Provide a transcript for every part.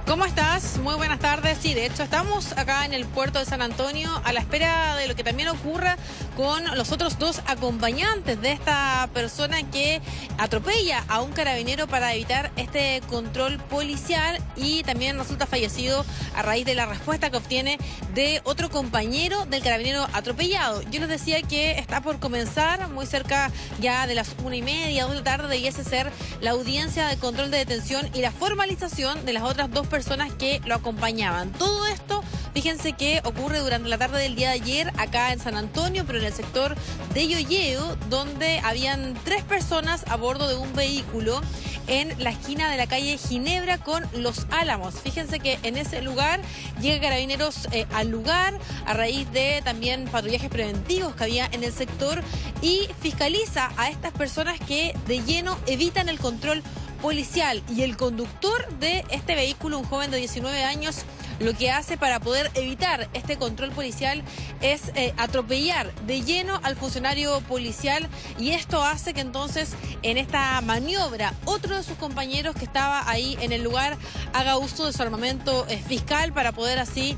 ¿Cómo estás? Muy buenas tardes. Sí, de hecho estamos acá en el puerto de San Antonio a la espera de lo que también ocurra con los otros dos acompañantes de esta persona que atropella a un carabinero para evitar este control policial y también resulta fallecido a raíz de la respuesta que obtiene de otro compañero del carabinero atropellado. Yo les decía que está por comenzar, muy cerca ya de las 1:30, 2 de la tarde, debiese ser la audiencia de control de detención y la formalización de las otras dos personas que lo acompañaban. Todo esto, fíjense que ocurre durante la tarde del día de ayer acá en San Antonio, pero en el sector de Yoyeo, donde habían 3 personas a bordo de un vehículo en la esquina de la calle Ginebra con Los Álamos. Fíjense que en ese lugar llega Carabineros al lugar a raíz de también patrullajes preventivos que había en el sector y fiscaliza a estas personas que de lleno evitan el control policial, y el conductor de este vehículo, un joven de 19 años, lo que hace para poder evitar este control policial es atropellar de lleno al funcionario policial, y esto hace que entonces en esta maniobra otro de sus compañeros que estaba ahí en el lugar haga uso de su armamento fiscal para poder así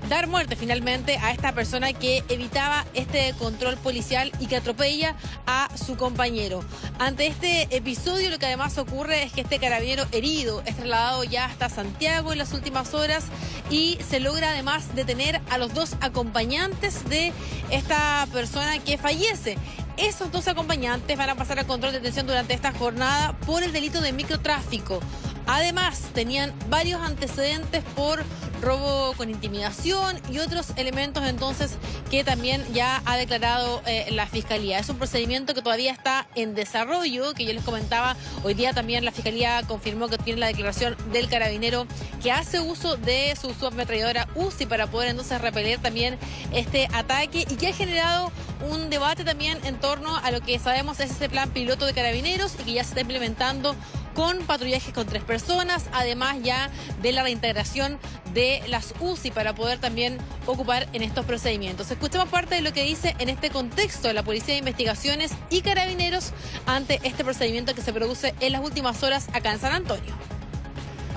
dar muerte finalmente a esta persona que evitaba este control policial y que atropella a su compañero. Ante este episodio, lo que además ocurre es que este carabinero herido es trasladado ya hasta Santiago en las últimas horas y se logra además detener a los dos acompañantes de esta persona que fallece. Esos dos acompañantes van a pasar a control de detención durante esta jornada por el delito de microtráfico. Además, tenían varios antecedentes por robo con intimidación y otros elementos entonces que también ya ha declarado la Fiscalía. Es un procedimiento que todavía está en desarrollo, que yo les comentaba. Hoy día también la Fiscalía confirmó que tiene la declaración del carabinero que hace uso de su subametralladora UCI para poder entonces repeler también este ataque, y que ha generado un debate también en torno a lo que sabemos es ese plan piloto de Carabineros y que ya se está implementando con patrullajes con 3 personas, además ya de la reintegración de las UCI para poder también ocupar en estos procedimientos. Escuchemos parte de lo que dice en este contexto la Policía de Investigaciones y Carabineros ante este procedimiento que se produce en las últimas horas acá en San Antonio.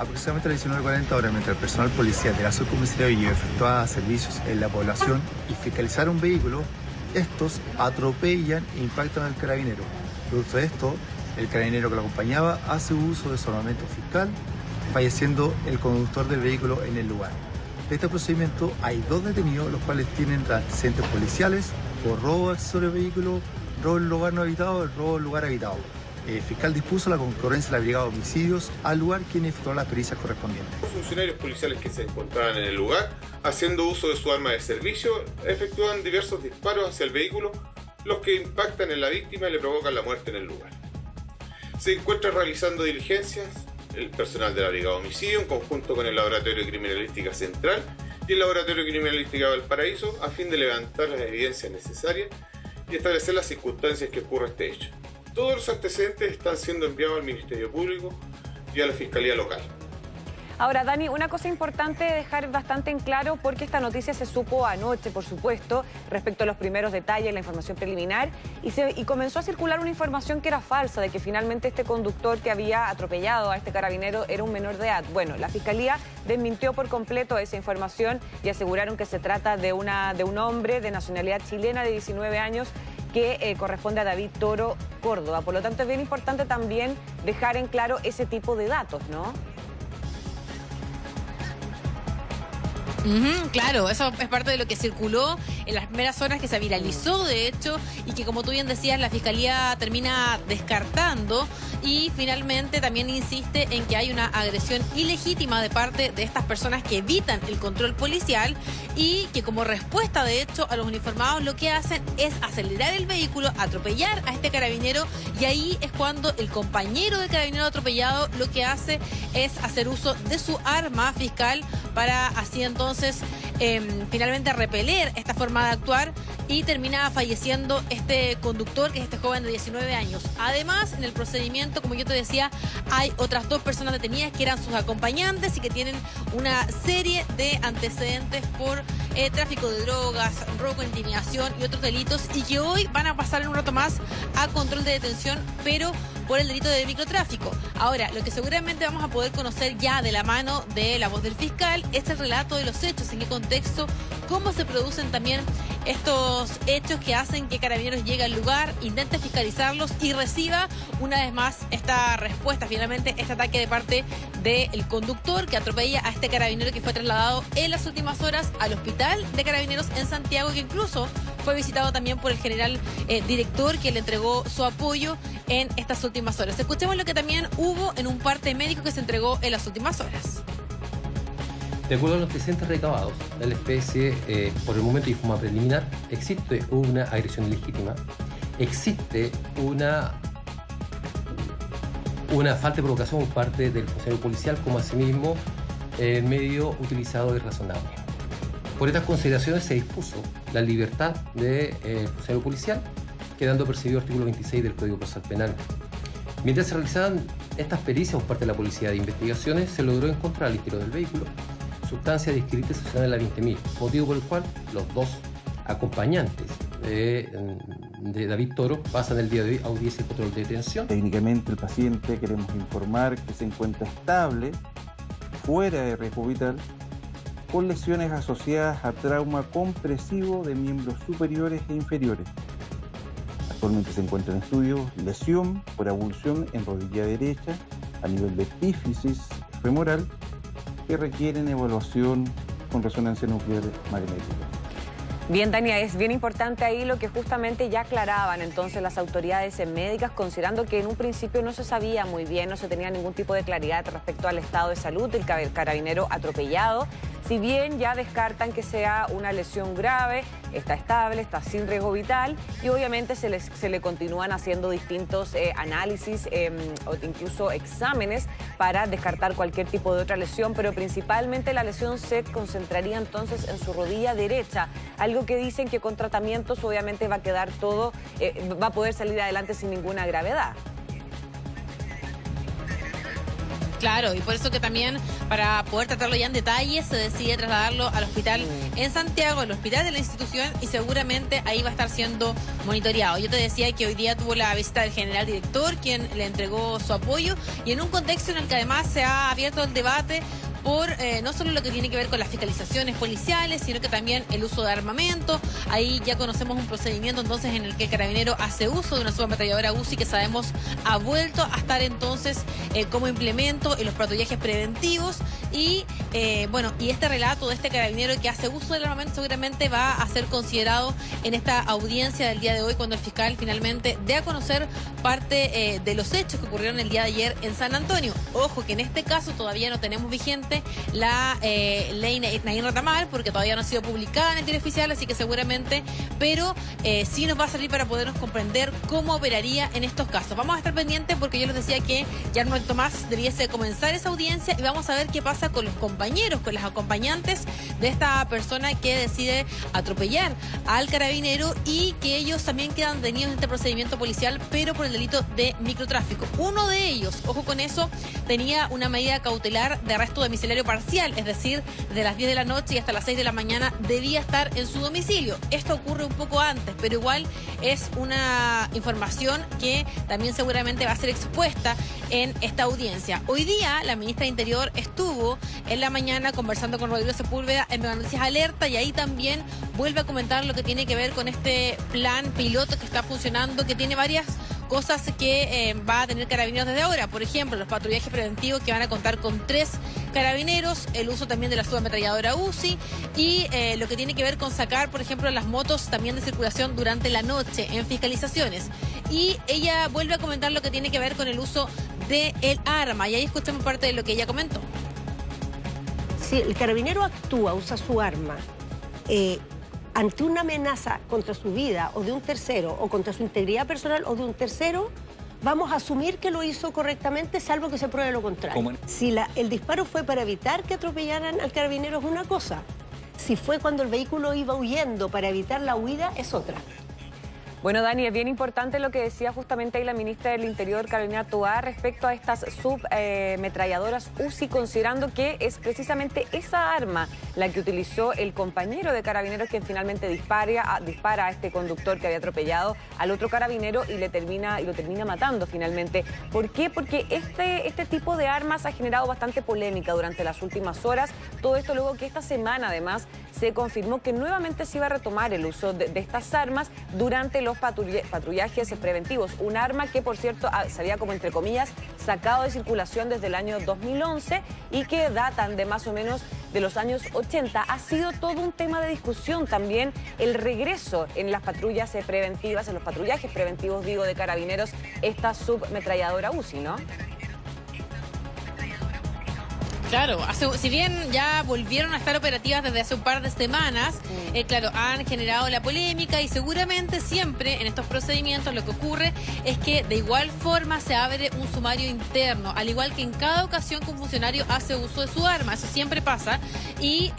Aproximadamente a las 19:40 horas, mientras el personal policial de la subcomisaría de Yoyeo efectuaba servicios en la población y fiscalizar un vehículo, estos atropellan e impactan al carabinero. Producto de esto, el carabinero que lo acompañaba hace uso de su armamento fiscal, falleciendo el conductor del vehículo en el lugar. De este procedimiento hay 2 detenidos, los cuales tienen antecedentes policiales por robo de accesorio de vehículo, robo en lugar no habitado y robo en lugar habitado. El fiscal dispuso la concurrencia de la Brigada de Homicidios al lugar, quien efectuó las pericias correspondientes. Los funcionarios policiales que se encontraban en el lugar, haciendo uso de su arma de servicio, efectúan diversos disparos hacia el vehículo, los que impactan en la víctima y le provocan la muerte en el lugar. Se encuentra realizando diligencias el personal de la Brigada de Homicidio en conjunto con el Laboratorio de Criminalística Central y el Laboratorio de Criminalística de Valparaíso a fin de levantar las evidencias necesarias y establecer las circunstancias que ocurre este hecho. Todos los antecedentes están siendo enviados al Ministerio Público y a la Fiscalía Local. Ahora, Dani, una cosa importante dejar bastante en claro, porque esta noticia se supo anoche, por supuesto, respecto a los primeros detalles, la información preliminar, y comenzó a circular una información que era falsa, de que finalmente este conductor que había atropellado a este carabinero era un menor de edad. Bueno, la Fiscalía desmintió por completo esa información y aseguraron que se trata de un hombre de nacionalidad chilena de 19 años que corresponde a David Toro Córdoba. Por lo tanto, es bien importante también dejar en claro ese tipo de datos, ¿no? Claro, eso es parte de lo que circuló en las primeras horas, que se viralizó de hecho, y que, como tú bien decías, la Fiscalía termina descartando, y finalmente también insiste en que hay una agresión ilegítima de parte de estas personas que evitan el control policial y que, como respuesta de hecho a los uniformados, lo que hacen es acelerar el vehículo, atropellar a este carabinero, y ahí es cuando el compañero del carabinero atropellado lo que hace es hacer uso de su arma fiscal para así entonces finalmente repeler esta forma de actuar y termina falleciendo este conductor, que es este joven de 19 años. Además, en el procedimiento, como yo te decía, hay otras 2 personas detenidas que eran sus acompañantes y que tienen una serie de antecedentes por tráfico de drogas, robo, intimidación y otros delitos, y que hoy van a pasar en un rato más a control de detención, pero por el delito de microtráfico. Ahora, lo que seguramente vamos a poder conocer ya de la mano de la voz del fiscal es el relato de los hechos, en qué contexto, cómo se producen también estos hechos que hacen que Carabineros llegue al lugar, intente fiscalizarlos y reciba una vez más esta respuesta, finalmente este ataque de parte del conductor que atropella a este carabinero que fue trasladado en las últimas horas al hospital de Carabineros en Santiago, que incluso fue visitado también por el general director, que le entregó su apoyo en estas últimas horas. Escuchemos lo que también hubo en un parte médico que se entregó en las últimas horas. De acuerdo a los antecedentes recabados de la especie, por el momento y de forma preliminar, existe una agresión ilegítima, existe una falta de provocación por parte del funcionario policial, como asimismo el medio utilizado es razonable. Por estas consideraciones se dispuso la libertad del funcionario policial, quedando percibido el artículo 26 del Código Procesal Penal. Mientras se realizaban estas pericias por parte de la Policía de Investigaciones, se logró encontrar al interior del vehículo sustancia descrita y sancionada en la 20.000, motivo por el cual los 2 acompañantes de David Toro pasan el día de hoy a audiencia y control de detención. Técnicamente el paciente queremos informar que se encuentra estable, fuera de riesgo vital, con lesiones asociadas a trauma compresivo de miembros superiores e inferiores. Actualmente se encuentra en estudio lesión por abulsión en rodilla derecha a nivel de epífisis femoral, que requieren evaluación con resonancia nuclear magnética. Bien, Dania, es bien importante ahí lo que justamente ya aclaraban entonces las autoridades médicas, considerando que en un principio no se sabía muy bien, no se tenía ningún tipo de claridad respecto al estado de salud del carabinero atropellado. Si bien ya descartan que sea una lesión grave, está estable, está sin riesgo vital y obviamente se le continúan haciendo distintos análisis o incluso exámenes para descartar cualquier tipo de otra lesión, pero principalmente la lesión se concentraría entonces en su rodilla derecha, algo que dicen que con tratamientos obviamente va a quedar todo, va a poder salir adelante sin ninguna gravedad. Claro, y por eso que también para poder tratarlo ya en detalle se decide trasladarlo al hospital en Santiago, al hospital de la institución, y seguramente ahí va a estar siendo monitoreado. Yo te decía que hoy día tuvo la visita del general director, quien le entregó su apoyo, y en un contexto en el que además se ha abierto el debate por no solo lo que tiene que ver con las fiscalizaciones policiales, sino que también el uso de armamento. Ahí ya conocemos un procedimiento entonces en el que el carabinero hace uso de una subametralladora UCI que sabemos ha vuelto a estar entonces como implemento en los patrullajes preventivos. Y bueno, y este relato de este carabinero que hace uso del armamento seguramente va a ser considerado en esta audiencia del día de hoy, cuando el fiscal finalmente dé a conocer parte de los hechos que ocurrieron el día de ayer en San Antonio. Ojo que en este caso todavía no tenemos vigente la ley Nain Retamal, porque todavía no ha sido publicada en el diario oficial, así que seguramente, pero sí nos va a servir para podernos comprender cómo operaría en estos casos. Vamos a estar pendientes porque yo les decía que ya en un momento más debiese comenzar esa audiencia y vamos a ver qué pasa con los compañeros, con las acompañantes de esta persona que decide atropellar al carabinero, y que ellos también quedan detenidos en este procedimiento policial, pero por el delito de microtráfico. Uno de ellos, ojo con eso, tenía una medida cautelar de arresto domiciliario parcial, es decir, de las 10 de la noche y hasta las 6 de la mañana debía estar en su domicilio. Esto ocurre un poco antes, pero igual es una información que también seguramente va a ser expuesta en esta audiencia. Hoy día la ministra de Interior estuvo en la mañana conversando con Rodrigo Sepúlveda en Mega Noticias Alerta, y ahí también vuelve a comentar lo que tiene que ver con este plan piloto que está funcionando, que tiene varias cosas que va a tener Carabineros desde ahora. Por ejemplo, los patrullajes preventivos, que van a contar con 3 carabineros, el uso también de la subametralladora UCI y lo que tiene que ver con sacar, por ejemplo, las motos también de circulación durante la noche en fiscalizaciones. Y ella vuelve a comentar lo que tiene que ver con el uso del arma, y ahí escuchamos parte de lo que ella comentó. Si el carabinero actúa, usa su arma ante una amenaza contra su vida o de un tercero, o contra su integridad personal o de un tercero, vamos a asumir que lo hizo correctamente, salvo que se pruebe lo contrario. Si el disparo fue para evitar que atropellaran al carabinero es una cosa, Si fue cuando el vehículo iba huyendo para evitar la huida, es otra. Bueno, Dani, es bien importante lo que decía justamente ahí la ministra del Interior, Carolina Toá, respecto a estas submetralladoras UCI, considerando que es precisamente esa arma la que utilizó el compañero de Carabineros, quien finalmente dispara a este conductor que había atropellado al otro carabinero y lo termina matando finalmente. ¿Por qué? Porque este tipo de armas ha generado bastante polémica durante las últimas horas. Todo esto luego que esta semana, además, se confirmó que nuevamente se iba a retomar el uso de estas armas durante los patrullajes preventivos. Un arma que, por cierto, se había, como entre comillas, sacado de circulación desde el año 2011 y que datan de más o menos de los años 80. Ha sido todo un tema de discusión también el regreso en las patrullas preventivas, en los patrullajes preventivos, digo, de Carabineros, esta submetralladora UCI, ¿no? Claro, si bien ya volvieron a estar operativas desde hace un par de semanas, claro, han generado la polémica y seguramente siempre en estos procedimientos lo que ocurre es que de igual forma se abre un sumario interno, al igual que en cada ocasión que un funcionario hace uso de su arma, eso siempre pasa y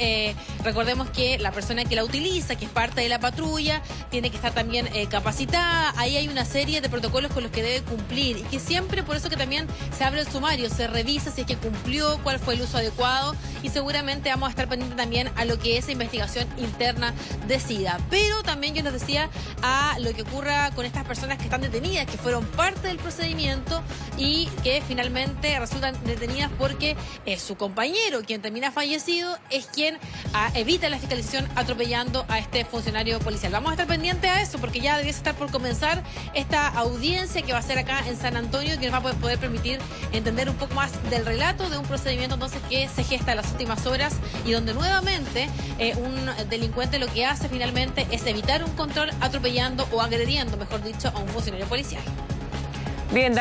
recordemos que la persona que la utiliza, que es parte de la patrulla, tiene que estar también capacitada, ahí hay una serie de protocolos con los que debe cumplir y que siempre, por eso que también se abre el sumario, se revisa si es que cumplió, cuál fue el uso adecuado y seguramente vamos a estar pendientes también a lo que esa investigación interna decida. Pero también yo les decía a lo que ocurra con estas personas que están detenidas, que fueron parte del procedimiento y que finalmente resultan detenidas porque su compañero, quien termina fallecido, es quien evita la fiscalización atropellando a este funcionario policial. Vamos a estar pendientes a eso porque ya debería estar por comenzar esta audiencia que va a ser acá en San Antonio, que nos va a poder permitir entender un poco más del relato de un procedimiento entonces que se gesta en las últimas horas y donde nuevamente un delincuente lo que hace finalmente es evitar un control atropellando o agrediendo, mejor dicho, a un funcionario policial. Bien,